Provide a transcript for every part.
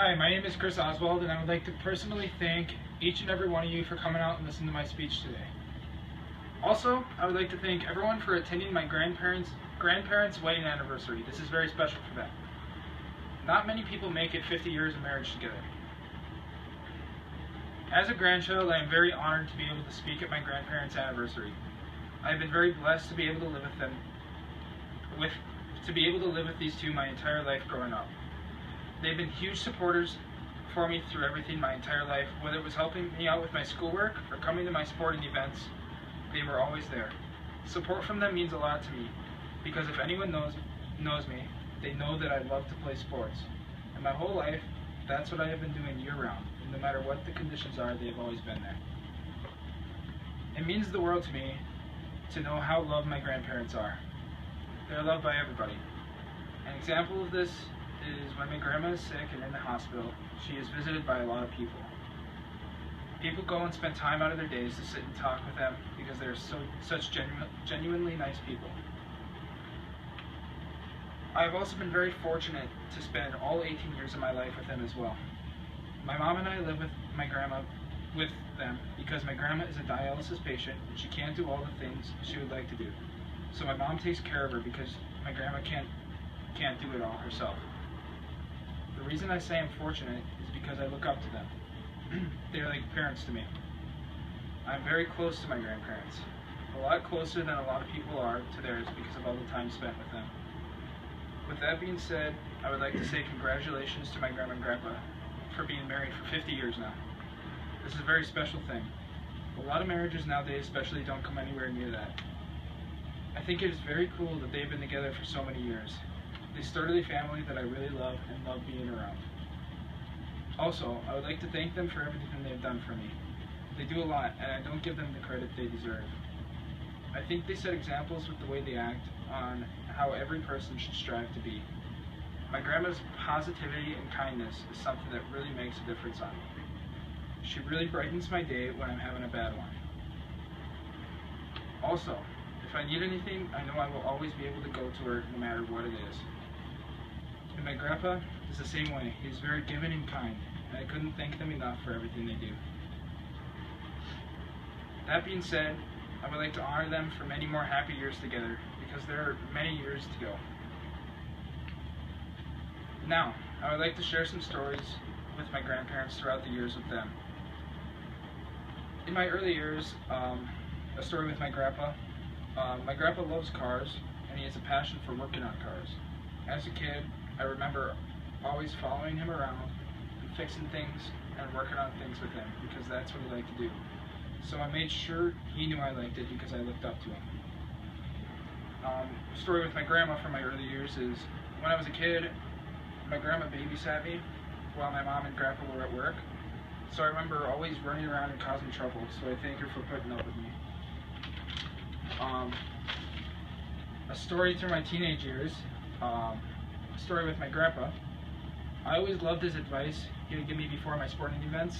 Hi, my name is Chris Oswald, and I would like to personally thank each and every one of you for coming out and listening to my speech today. Also, I would like to thank everyone for attending my grandparents' wedding anniversary. This is very special for them. Not many people make it 50 years of marriage together. As a grandchild, I am very honored to be able to speak at my grandparents' anniversary. I have been very blessed to be able to live with them, with these two my entire life growing up. They've been huge supporters for me through everything my entire life, whether it was helping me out with my schoolwork or coming to my sporting events. They were always there. Support from them means a lot to me, because if anyone knows me, they know that I love to play sports. And my whole life, that's what I have been doing year-round, and no matter what the conditions are, they have always been there. It means the world to me to know how loved my grandparents are. They're loved by everybody. An example of this is when my grandma is sick and in the hospital, she is visited by a lot of people. People go and spend time out of their days to sit and talk with them because they're such genuinely nice people. I've also been very fortunate to spend all 18 years of my life with them as well. My mom and I live with my grandma with them because my grandma is a dialysis patient and she can't do all the things she would like to do. So my mom takes care of her because my grandma can't do it all herself. The reason I say I'm fortunate is because I look up to them. They're like parents to me. I'm very close to my grandparents. A lot closer than a lot of people are to theirs because of all the time spent with them. With that being said, I would like to say congratulations to my grandma and grandpa for being married for 50 years now. This is a very special thing. A lot of marriages nowadays especially don't come anywhere near that. I think it is very cool that they've been together for so many years. They started a family that I really love and love being around. Also, I would like to thank them for everything they've done for me. They do a lot, and I don't give them the credit they deserve. I think they set examples with the way they act on how every person should strive to be. My grandma's positivity and kindness is something that really makes a difference on me. She really brightens my day when I'm having a bad one. Also, if I need anything, I know I will always be able to go to her no matter what it is. And my grandpa is the same way. He's very giving and kind, and I couldn't thank them enough for everything they do. That being said, I would like to honor them for many more happy years together, because there are many years to go. Now, I would like to share some stories with my grandparents throughout the years with them. In my early years, a story with my grandpa. My grandpa loves cars, and he has a passion for working on cars. As a kid, I remember always following him around and fixing things and working on things with him because that's what he liked to do. So I made sure he knew I liked it because I looked up to him. A story with my grandma from my early years is when I was a kid, my grandma babysat me while my mom and grandpa were at work. So I remember always running around and causing trouble, so I thank her for putting up with me. A story through my teenage years, a story with my grandpa. I always loved his advice he would give me before my sporting events.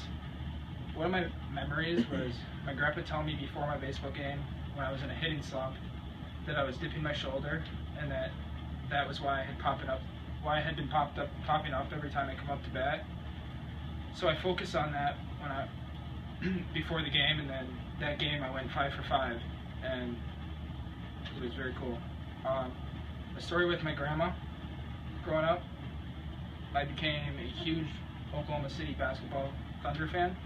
One of my memories was my grandpa telling me before my baseball game when I was in a hitting slump that I was dipping my shoulder and that was why I had been popping up every time I come up to bat. So I focused on that before the game, and then that game I went 5 for 5, and it was very cool. A story with my grandma. Growing up, I became a huge Oklahoma City basketball Thunder fan,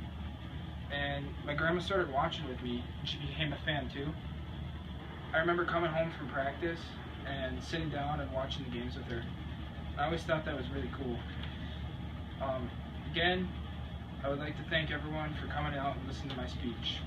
and my grandma started watching with me, and she became a fan too. I remember coming home from practice and sitting down and watching the games with her. I always thought that was really cool. Again, I would like to thank everyone for coming out and listening to my speech.